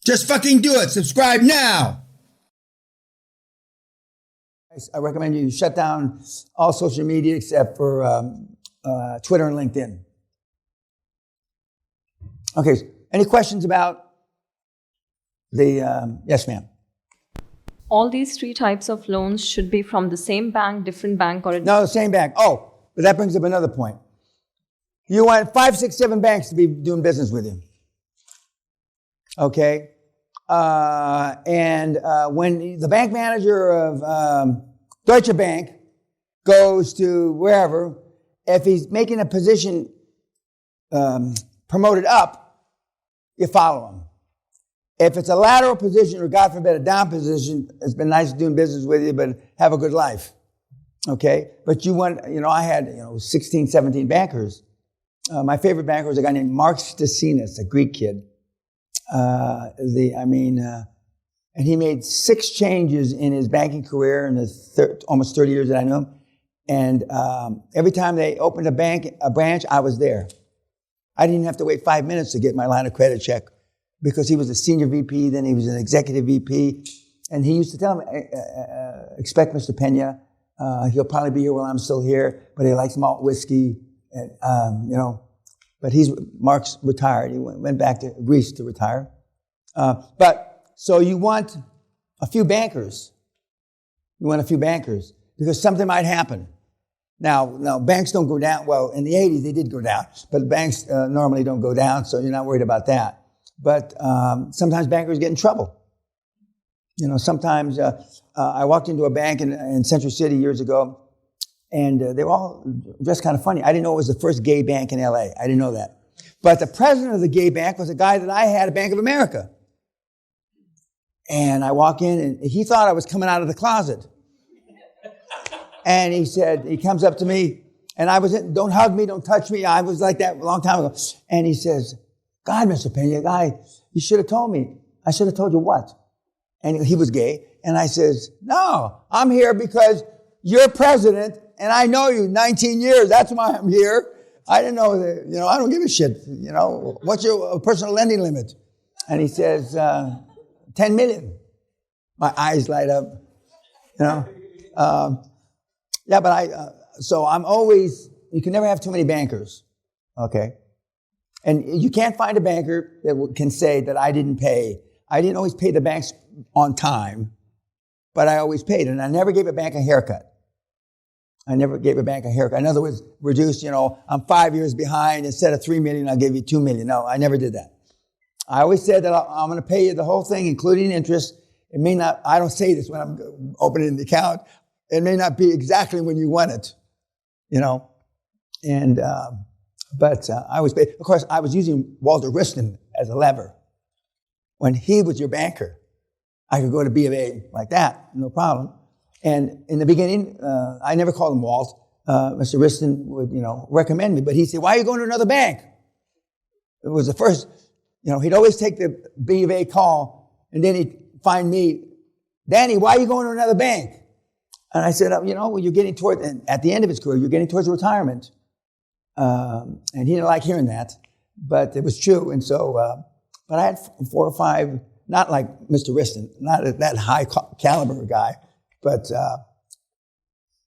Just fucking do it. Subscribe now. I recommend you shut down all social media except for Twitter and LinkedIn. Okay, any questions about the, yes ma'am. All these three types of loans should be from the same bank, different bank, or... No, the same bank. Oh, but that brings up another point. You want 5, 6, 7 banks to be doing business with you. Okay? When the bank manager of Deutsche Bank goes to wherever, if he's making a position promoted up, you follow him. If it's a lateral position or, God forbid, a down position, it's been nice doing business with you, but have a good life. Okay? But you want, I had, 16, 17 bankers. My favorite banker was a guy named Mark Stasinas, a Greek kid. And he made 6 changes in his banking career in the almost 30 years that I knew him. And every time they opened a branch, I was there. I didn't have to wait 5 minutes to get my line of credit check because he was a senior VP, then he was an executive VP. And he used to tell me, expect Mr. Peña. He'll probably be here while I'm still here, but he likes malt whiskey. And, but Mark's retired. He went back to Greece to retire. So you want a few bankers. You want a few bankers because something might happen. Now banks don't go down. Well, in the 80s, they did go down, but banks normally don't go down, so you're not worried about that. But sometimes bankers get in trouble. Sometimes I walked into a bank in Central City years ago, and they were all dressed kind of funny. I didn't know it was the first gay bank in LA. I didn't know that. But the president of the gay bank was a guy that I had at Bank of America. And I walk in, and he thought I was coming out of the closet. And he comes up to me, and don't hug me, don't touch me. I was like that a long time ago. And he says, God, Mr. Peña, you should have told me. I should have told you what? And he was gay. And I says, no, I'm here because you're president, and I know you 19 years. That's why I'm here. I didn't know that, I don't give a shit. What's your personal lending limit? And he says, 10 million. My eyes light up, so I'm always, you can never have too many bankers, okay? And you can't find a banker that can say that I didn't pay. I didn't always pay the banks on time, but I always paid. And I never gave a bank a haircut. In other words, reduce, I'm 5 years behind. Instead of $3 million, I'll give you $2 million. No, I never did that. I always said that I'm going to pay you the whole thing, including interest. It may not, I don't say this when I'm opening the account. It may not be exactly when you want it, but I always paid. Of course, I was using Walter Wriston as a lever. When he was your banker, I could go to B of A like that, no problem. And in the beginning, I never called him Walt. Mr. Wriston would, recommend me, but he'd say, why are you going to another bank? It was the first, he'd always take the B of A call, and then he'd find me, Danny, why are you going to another bank? And I said, you're getting toward, and at the end of his career, you're getting towards retirement. And he didn't like hearing that, but it was true. And so, but I had 4 or 5, not like Mr. Wriston, not that high caliber guy, but,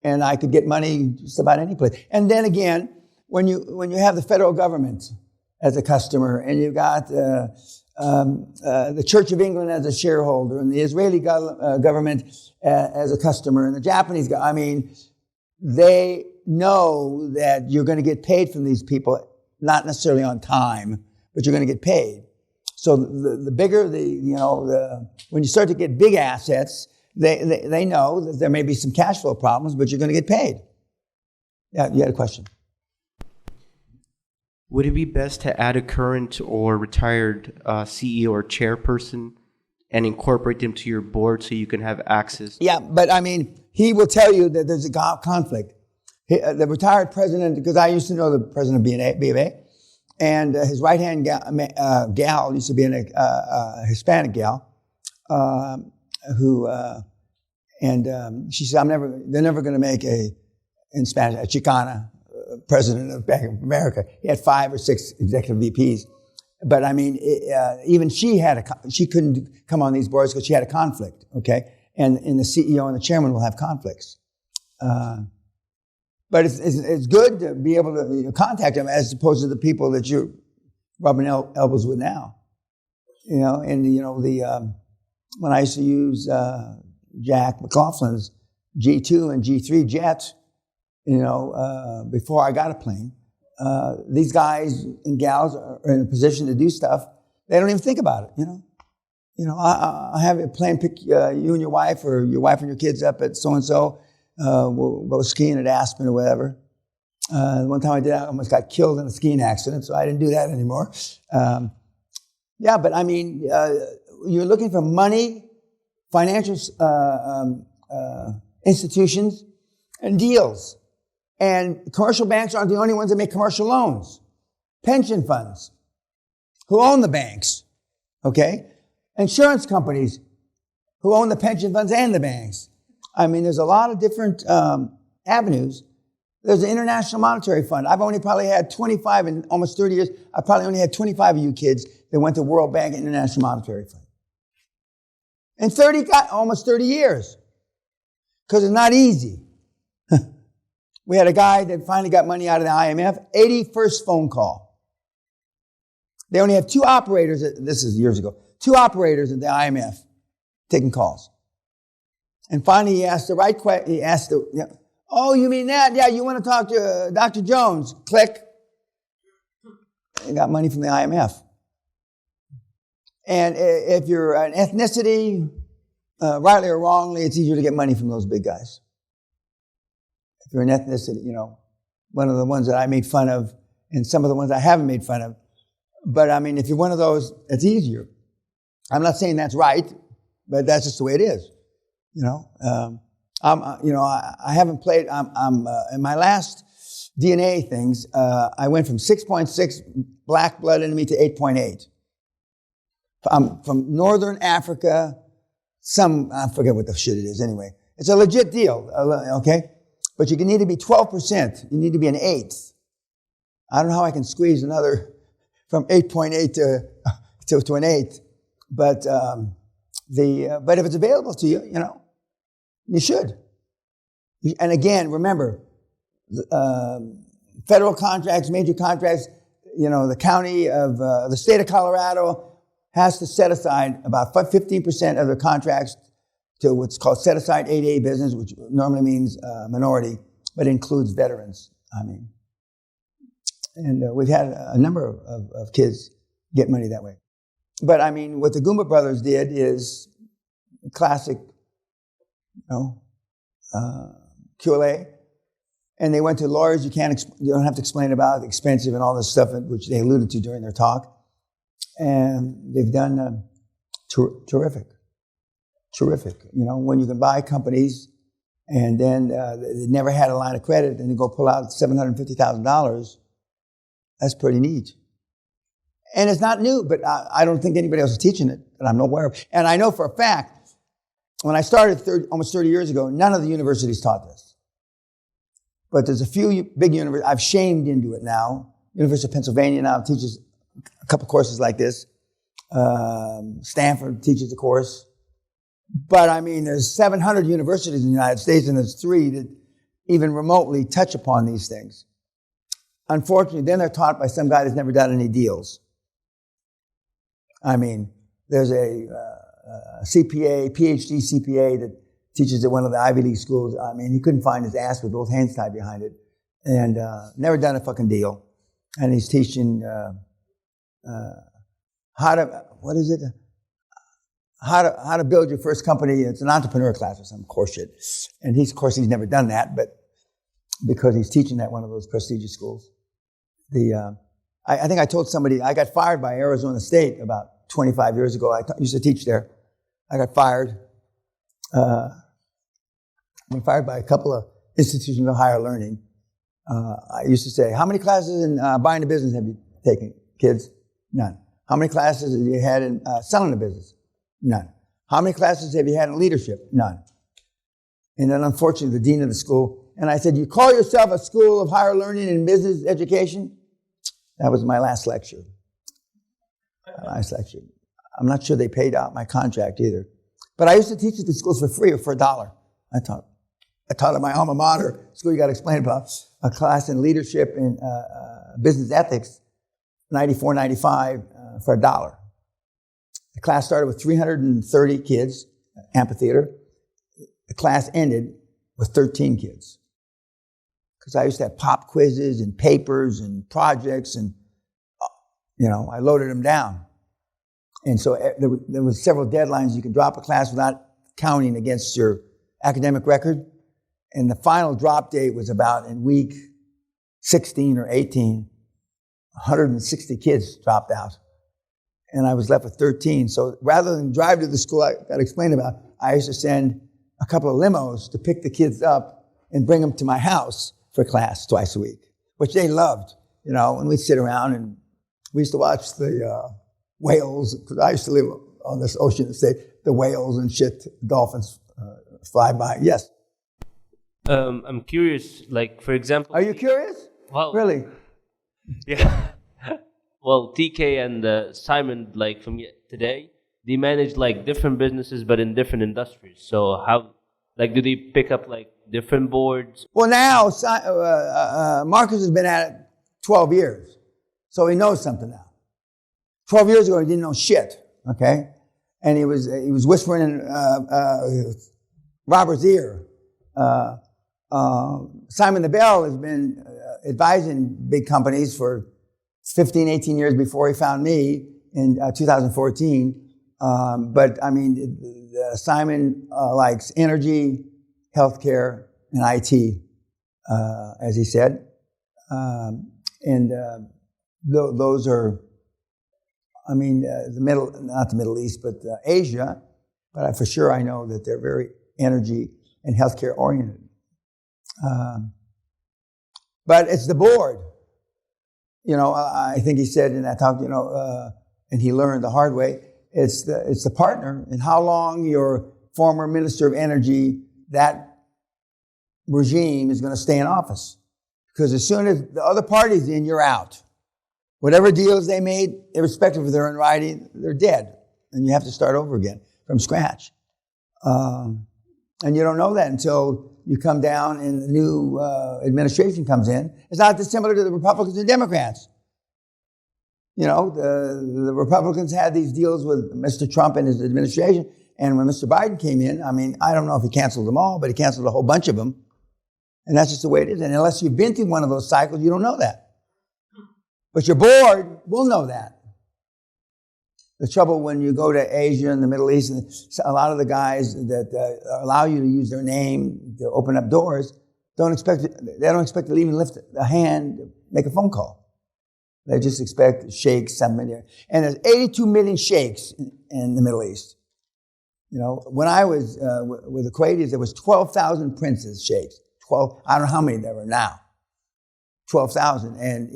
and I could get money just about any place. And then again, when you have the federal government as a customer, and you've got the Church of England as a shareholder, and the Israeli government as a customer, and the Japanese they know that you're going to get paid from these people, not necessarily on time, but you're going to get paid. So the bigger when you start to get big assets, they know that there may be some cash flow problems, but you're going to get paid. Yeah, you had a question. Would it be best to add a current or retired CEO or chairperson and incorporate them to your board so you can have access? Yeah, but he will tell you that there's a conflict. The retired president, because I used to know the president of B of A, and his right-hand gal used to be a Hispanic gal, she said, they're never going to make in Spanish, a Chicana president of Bank of America. He had 5 or 6 executive VPs. But I mean, even she she couldn't come on these boards because she had a conflict, okay? And the CEO and the chairman will have conflicts. But it's good to be able to contact them as opposed to the people that you're rubbing elbows with now. You know, and when I used to use Jack McLaughlin's G2 and G3 jets, before I got a plane, these guys and gals are in a position to do stuff. They don't even think about it, I have a plane pick you and your wife or your wife and your kids up at so-and-so. We'll go skiing at Aspen or whatever. One time I did, I almost got killed in a skiing accident, so I didn't do that anymore. But I mean, you're looking for money, financial institutions, and deals. And commercial banks aren't the only ones that make commercial loans. Pension funds, who own the banks, okay? Insurance companies, who own the pension funds and the banks. I mean, there's a lot of different avenues. There's the International Monetary Fund. I've only probably had 25 in almost 30 years. I probably only had 25 of you kids that went to World Bank and International Monetary Fund. In almost 30 years. Because it's not easy. We had a guy that finally got money out of the IMF, 81st phone call. They only have 2 operators, this is years ago, 2 operators at the IMF taking calls. And finally he asked the right question, oh, you mean that? Yeah, you want to talk to Dr. Jones. Click. They got money from the IMF. And if you're an ethnicity, rightly or wrongly, it's easier to get money from those big guys. If you're an ethnicity, one of the ones that I made fun of, and some of the ones I haven't made fun of. But I mean, if you're one of those, it's easier. I'm not saying that's right, but that's just the way it is. I haven't played. In my last DNA things, I went from 6.6 black blood enemy to 8.8. I'm from Northern Africa. I forget what the shit it is anyway. It's a legit deal, okay? But you need to be 12%. You need to be an 8th. I don't know how I can squeeze another from 8.8 to an 8th. But if it's available to you, you should. And again, remember, federal contracts, major contracts, the county of, the state of Colorado has to set aside about 15% of their contracts to what's called set aside 8A business, which normally means minority, but includes veterans. And we've had a number of kids get money that way. But I mean, what the Goomba brothers did is classic, QLA, and they went to lawyers. You don't have to explain about expensive and all this stuff, which they alluded to during their talk. And they've done terrific. When you can buy companies and then they never had a line of credit and they go pull out $750,000, that's pretty neat. And it's not new, but I don't think anybody else is teaching it that I'm aware of. And I know for a fact, when I started almost 30 years ago, none of the universities taught this. But there's a few big universities. I've shamed into it now. University of Pennsylvania now teaches a couple courses like this. Stanford teaches a course. But I mean, there's 700 universities in the United States, and there's 3 that even remotely touch upon these things. Unfortunately, then they're taught by some guy that's never done any deals. I mean, there's a CPA, PhD CPA that teaches at one of the Ivy League schools. I mean, he couldn't find his ass with both hands tied behind it, and never done a fucking deal. And he's teaching how to build your first company. It's an entrepreneur class or some course shit. And he's never done that, but because he's teaching at one of those prestigious schools. I think I told somebody, I got fired by Arizona State about 25 years ago. I used to teach there. I got fired. I got fired by a couple of institutions of higher learning. I used to say, how many classes in buying a business have you taken, kids? None. How many classes have you had in selling a business? None. How many classes have you had in leadership? None. And then unfortunately, the dean of the school, and I said, you call yourself a school of higher learning and business education? That was my last lecture. Nice lecture. I'm not sure they paid out my contract either. But I used to teach at the schools for free or for $1. I taught at my alma mater, school you got to explain about, a class in leadership and business ethics, 94, 95 for $1. The class started with 330 kids, amphitheater. The class ended with 13 kids. Because I used to have pop quizzes and papers and projects and, I loaded them down. And so there was several deadlines. You could drop a class without counting against your academic record. And the final drop date was about in week 16 or 18. 160 kids dropped out. And I was left with 13. So rather than drive to the school I got explained about, I used to send a couple of limos to pick the kids up and bring them to my house for class twice a week, which they loved, and we'd sit around and we used to watch the whales, because I used to live on this ocean estate, the whales and shit, dolphins fly by. Yes. I'm curious, like, for example... Are you curious? Well, really? Yeah. Well, TK and Simon, like, from today, they manage, like, different businesses, but in different industries. So how, like, do they pick up, like, different boards? Well, now, Marcus has been at it 12 years. So he knows something now. 12 years ago, he didn't know shit, okay? And he was whispering in Robert's ear. Simon the Bell has been advising big companies for 15, 18 years before he found me in 2014. But, I mean, Simon likes energy, healthcare, and IT, as he said. Those are... I mean, not the Middle East, but Asia. But for sure I know that they're very energy and healthcare oriented. But it's the board. I think he said in that talk, and he learned the hard way, it's the partner and how long your former Minister of Energy, that regime is going to stay in office. Because as soon as the other party's in, you're out. Whatever deals they made, irrespective of their in writing, they're dead. And you have to start over again from scratch. And you don't know that until you come down and the new administration comes in. It's not dissimilar to the Republicans and Democrats. The Republicans had these deals with Mr. Trump and his administration. And when Mr. Biden came in, I mean, I don't know if he canceled them all, but he canceled a whole bunch of them. And that's just the way it is. And unless you've been through one of those cycles, you don't know that. But your board will know that. The trouble when you go to Asia and the Middle East, and a lot of the guys that allow you to use their name to open up doors, they don't expect to even lift a hand, make a phone call. They just expect sheikhs, somebody. And there's 82 million sheikhs in the Middle East. When I was with the Kuwaitis, there was 12,000 princes, sheikhs. I don't know how many there are now. 12,000. And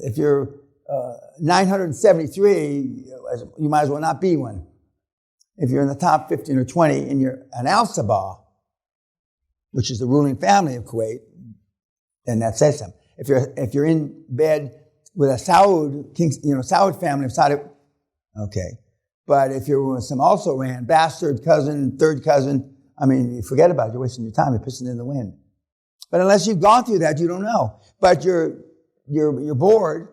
if you're 973, you might as well not be one. If you're in the top 15 or 20 and you're an Al Sabah, which is the ruling family of Kuwait, then that says something. If you're in bed with a Saud family of Saudi, okay. But if you're with some also ran, bastard cousin, third cousin, I mean, you forget about it. You're wasting your time. You're pissing in the wind. But unless you've gone through that, you don't know. But your board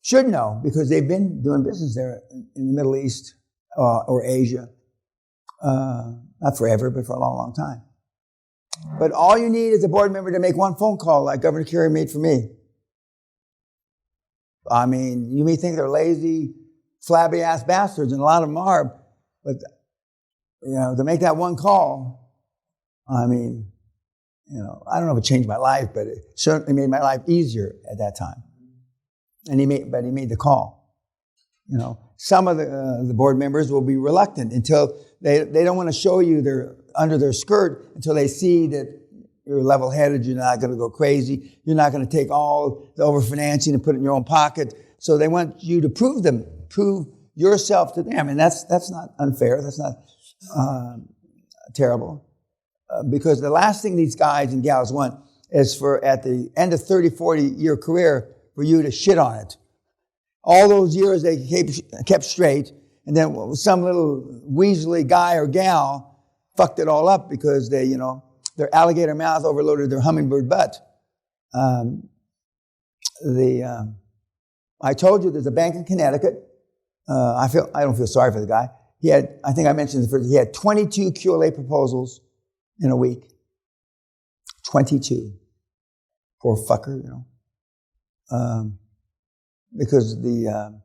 should know because they've been doing business there in the Middle East or Asia. Not forever, but for a long, long time. But all you need is a board member to make one phone call like Governor Kerry made for me. I mean, you may think they're lazy, flabby-ass bastards, and a lot of them are, but, to make that one call, I mean, I don't know if it changed my life, but it certainly made my life easier at that time. And he made the call. Some of the board members will be reluctant until they don't want to show you they're under their skirt until they see that you're level-headed, you're not going to go crazy, you're not going to take all the overfinancing and put it in your own pocket. So they want you to prove yourself to them. And that's not unfair. That's not terrible. Because the last thing these guys and gals want is for at the end of 30, 40-year career for you to shit on it. All those years they kept straight, and then some little weaselly guy or gal fucked it all up because they, their alligator mouth overloaded their hummingbird butt. I told you there's a bank in Connecticut. I don't feel sorry for the guy. I think I mentioned he had 22 QLA proposals in a week. 22. Poor fucker, because and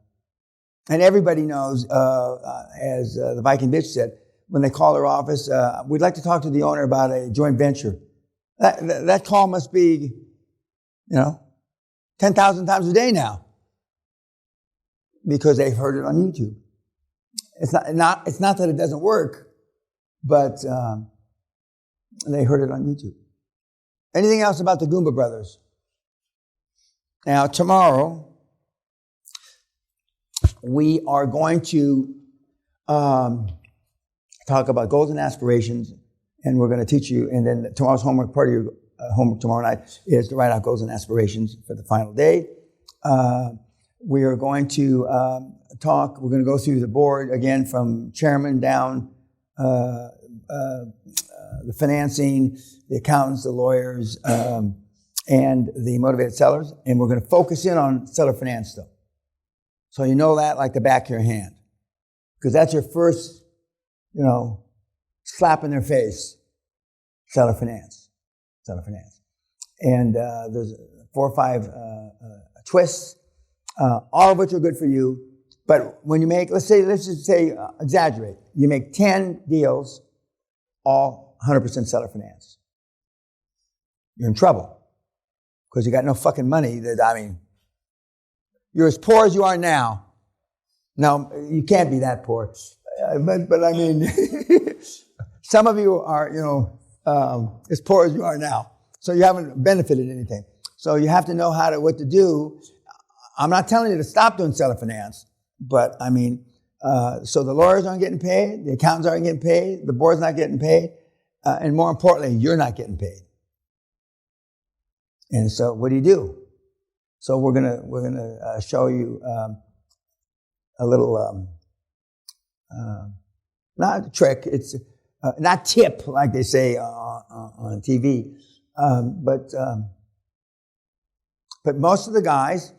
everybody knows, as the Viking bitch said, when they call their office, we'd like to talk to the owner about a joint venture. That call must be, 10,000 times a day now, because they've heard it on YouTube. It's not that it doesn't work, but they heard it on YouTube. Anything else about the Goomba Brothers? Now, tomorrow, we are going to talk about goals and aspirations, and we're going to teach you, and then tomorrow's homework, part of your homework tomorrow night is to write out goals and aspirations for the final day. We are going to we're going to go through the board again from chairman down, the financing, the accountants, the lawyers, and the motivated sellers. And we're going to focus in on seller finance though. So you know that like the back of your hand. Because that's your first, slap in their face. Seller finance. Seller finance. And there's 4 or 5 twists, all of which are good for you. But when you make, let's just say, exaggerate. You make 10 deals, all 100% seller finance. You're in trouble. Because you got no fucking money. You're as poor as you are now. No, you can't be that poor. But I mean, some of you are, as poor as you are now. So you haven't benefited anything. So you have to know what to do. I'm not telling you to stop doing seller finance, but so the lawyers aren't getting paid, the accountants aren't getting paid, the board's not getting paid, and more importantly, you're not getting paid. And so what do? So we're gonna show you a little not a trick. It's not tip like they say on TV, but most of the guys,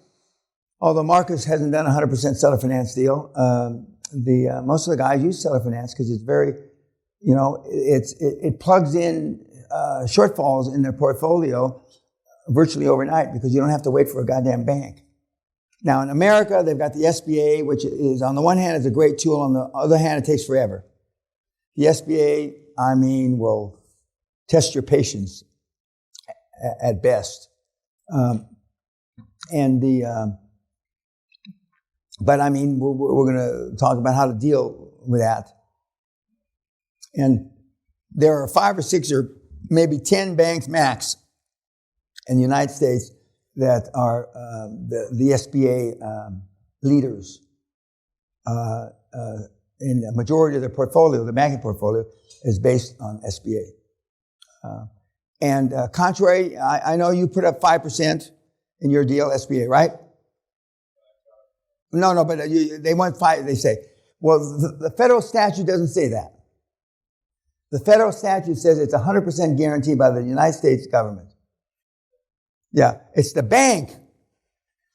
although Marcus hasn't done a 100% seller finance deal, most of the guys use seller finance because it's very, it plugs in shortfalls in their portfolio virtually overnight because you don't have to wait for a goddamn bank. Now, in America, they've got the SBA, which is, on the one hand, is a great tool. On the other hand, it takes forever. The SBA, will test your patience at best. But we're going to talk about how to deal with that. And there are 5 or 6 or maybe 10 banks max in the United States that are the SBA leaders. In the majority of their portfolio, the banking portfolio, is based on SBA. Contrary, I know you put up 5% in your deal, SBA, right? No, but they want 5, they say. Well, the federal statute doesn't say that. The federal statute says it's 100% guaranteed by the United States government. Yeah, it's the bank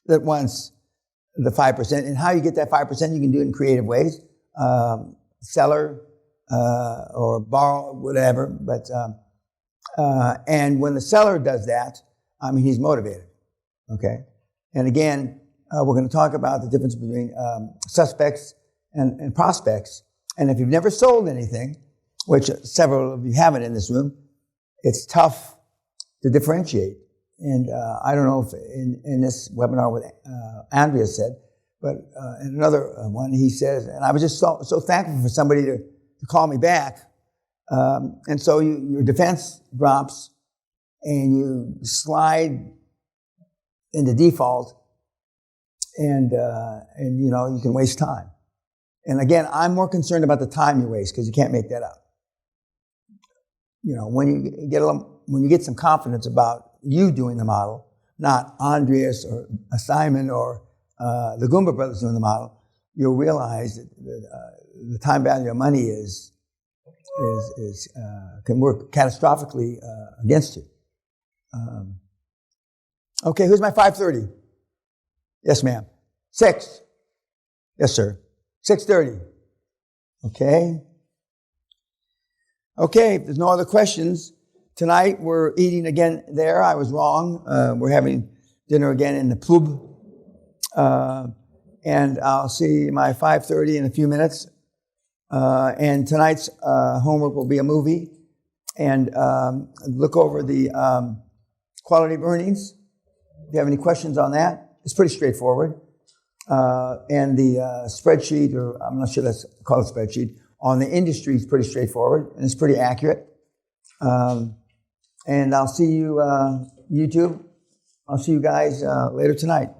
that wants the 5%. And how you get that 5%, you can do it in creative ways. Seller, or borrow, whatever. But, and when the seller does that, he's motivated. Okay? And again, we're going to talk about the difference between suspects and prospects. And if you've never sold anything, which several of you haven't in this room, it's tough to differentiate. And I don't know if in this webinar what Andrea said, but in another one he says, and I was just so thankful for somebody to call me back. And so your defense drops and you slide into default, and you can waste time. And again, I'm more concerned about the time you waste because you can't make that up. When you get some confidence about you doing the model, not Andreas or Simon or the Goomba brothers doing the model, you'll realize that the time value of money can work catastrophically against you. Okay, who's my 5:30? Yes, ma'am. 6. Yes, sir. 6:30. Okay. Okay, if there's no other questions, tonight we're eating again there. I was wrong. We're having dinner again in the pub. And I'll see my 5:30 in a few minutes. And tonight's homework will be a movie. And look over the quality of earnings. If you have any questions on that, it's pretty straightforward. And the spreadsheet, or I'm not sure that's called a spreadsheet, on the industry is pretty straightforward and it's pretty accurate. And I'll see you, YouTube. I'll see you guys later tonight.